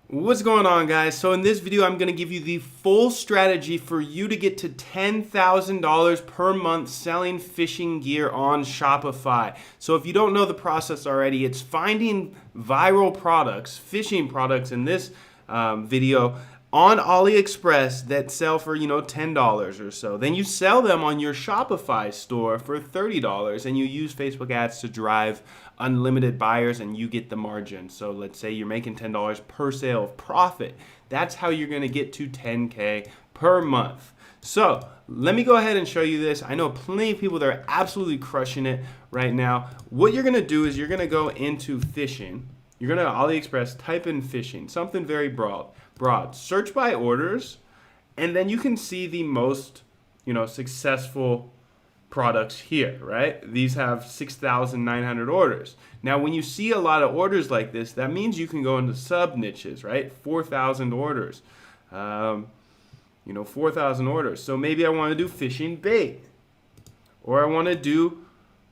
What's going on, guys? So in this video, I'm going to give you the full strategy for you to get to $10,000 per month selling fishing gear on Shopify. So if you don't know the process already, it's finding viral products, fishing products in this video, on AliExpress that sell for, $10 or so. Then you sell them on your Shopify store for $30 and you use Facebook ads to drive unlimited buyers and you get the margin. So let's say you're making $10 per sale of profit. That's how you're going to get to 10K per month. So let me go ahead and show you this. I know plenty of people that are absolutely crushing it right now. What you're going to do is you're going to go into fishing. You're going to AliExpress, type in fishing, something very broad. Search by orders, and then you can see the most, successful products here, right? These have 6,900 orders. Now, when you see a lot of orders like this, that means you can go into sub niches, right? 4,000 orders, 4,000 orders. So maybe I want to do fishing bait, or I want to do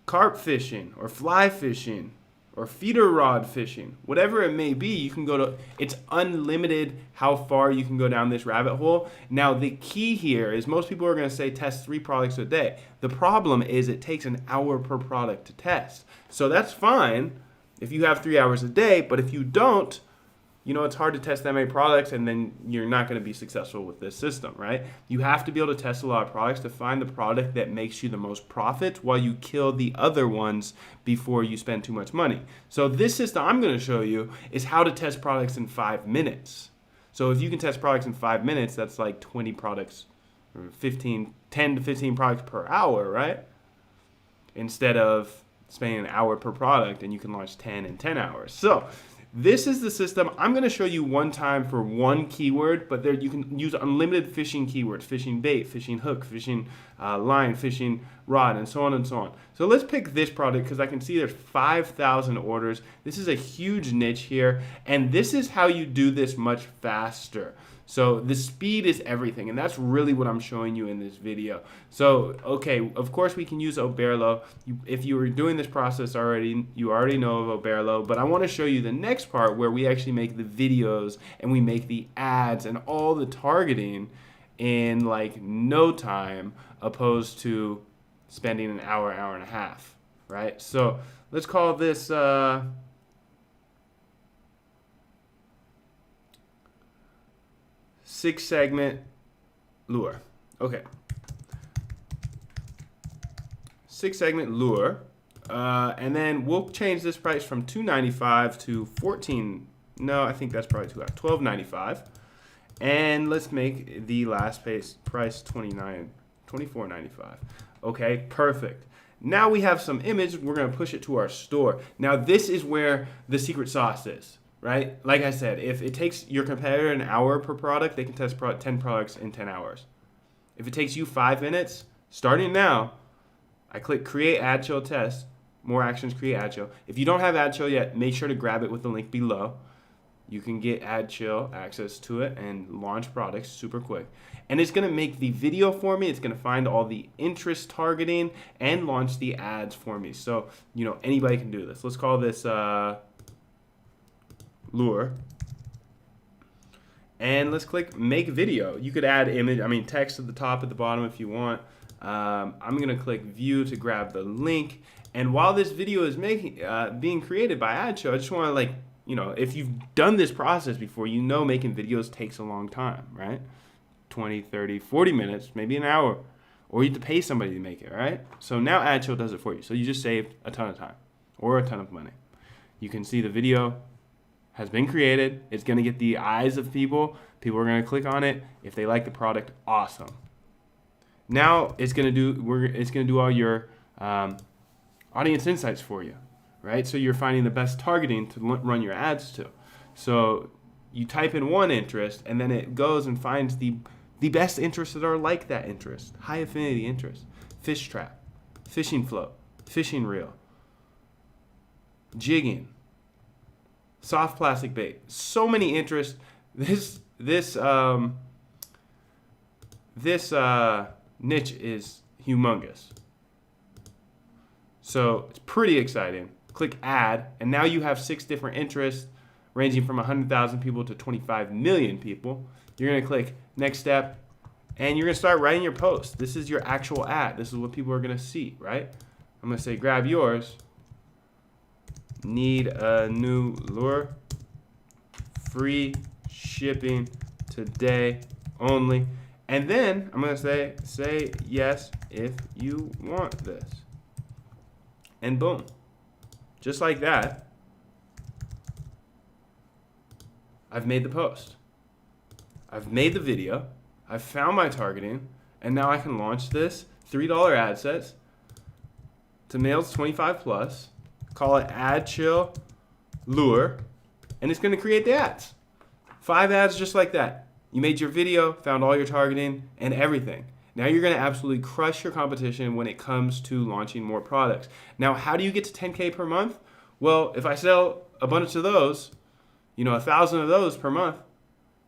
carp fishing, or fly fishing, or feeder rod fishing, whatever it may be. You can go to, it's unlimited how far you can go down this rabbit hole. Now, the key here is most people are going to say test 3 products a day. The problem is it takes an hour per product to test. So that's fine if you have 3 hours a day, but if you don't, it's hard to test that many products, and then you're not going to be successful with this system, right? You have to be able to test a lot of products to find the product that makes you the most profit while you kill the other ones before you spend too much money. So this system I'm going to show you is how to test products in 5 minutes. So if you can test products in 5 minutes, that's like 20 products, or 10 to 15 products per hour, right? Instead of spending an hour per product, and you can launch 10 in 10 hours. So this is the system. I'm going to show you one time for one keyword, but there you can use unlimited fishing keywords: fishing bait, fishing hook, fishing line, fishing rod, and so on and so on. So let's pick this product because I can see there's 5,000 orders. This is a huge niche here, and this is how you do this much faster. So the speed is everything, and that's really what I'm showing you in this video. So, okay, of course we can use Oberlo. If you were doing this process already, you already know of Oberlo, but I want to show you the next part where we actually make the videos and we make the ads and all the targeting in like no time, opposed to spending an hour, hour and a half, right? So let's call this... 6-segment lure. Okay. 6-segment lure. And then we'll change this price from $2.95 to $14. No, I think that's probably too high. $12.95. And let's make the last price $24.95. Okay, perfect. Now we have some image. We're going to push it to our store. Now this is where the secret sauce is. Right? Like I said, if it takes your competitor an hour per product, they can test 10 products in 10 hours. If it takes you 5 minutes, starting now, I click create ad show test, more actions, create ad show. If you don't have ad show yet, make sure to grab it with the link below. You can get ad show access to it and launch products super quick. And it's going to make the video for me. It's going to find all the interest targeting and launch the ads for me. So, anybody can do this. Let's call this... lure, and let's click make video. You could add text at the top, at the bottom if you want. I'm gonna click view to grab the link, and while this video is being created by AdShow, I just want to if you've done this process before, making videos takes a long time, right? 20, 30, 40 minutes, maybe an hour, or you have to pay somebody to make it, right? So now AdShow does it for you. So you just saved a ton of time or a ton of money. You can see the video has been created. It's going to get the eyes of people. People are going to click on it. If they like the product, awesome. Now it's going to do all your audience insights for you, right? So you're finding the best targeting to run your ads to. So you type in one interest, and then it goes and finds the best interests that are like that interest. High affinity interest. Fish trap, fishing float, fishing reel, jigging, soft plastic bait. So many interests. This niche is humongous. So it's pretty exciting. Click add, and now you have 6 different interests ranging from 100,000 people to 25 million people. You're going to click next step, and you're going to start writing your post. This is your actual ad. This is what people are going to see, right? I'm going to say grab yours. Need a new lure. Free shipping today only. And then I'm going to say yes if you want this. And boom. Just like that, I've made the post. I've made the video. I've found my targeting. And now I can launch this $3 ad sets to males 25 plus. Call it Ad Chill Lure. And it's going to create the ads. 5 ads just like that. You made your video, found all your targeting, and everything. Now you're going to absolutely crush your competition when it comes to launching more products. Now, how do you get to 10K per month? Well, if I sell a bunch of those, 1,000 of those per month,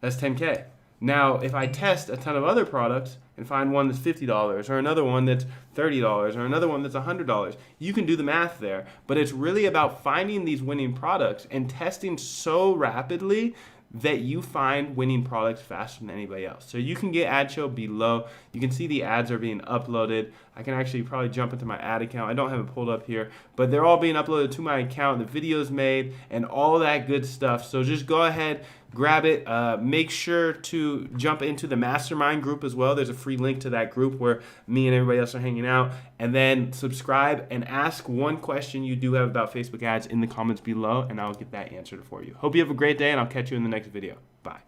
that's 10K. Now, if I test a ton of other products and find one that's $50 or another one that's $30 or another one that's $100, you can do the math there. But it's really about finding these winning products and testing so rapidly that you find winning products faster than anybody else. So you can get ad show below. You can see the ads are being uploaded. I can actually probably jump into my ad account. I don't have it pulled up here, but they're all being uploaded to my account. The video's made and all that good stuff. So just go ahead, grab it. Make sure to jump into the mastermind group as well. There's a free link to that group where me and everybody else are hanging out. And then subscribe and ask one question you do have about Facebook ads in the comments below, and I'll get that answered for you. Hope you have a great day, and I'll catch you in the next video. Bye.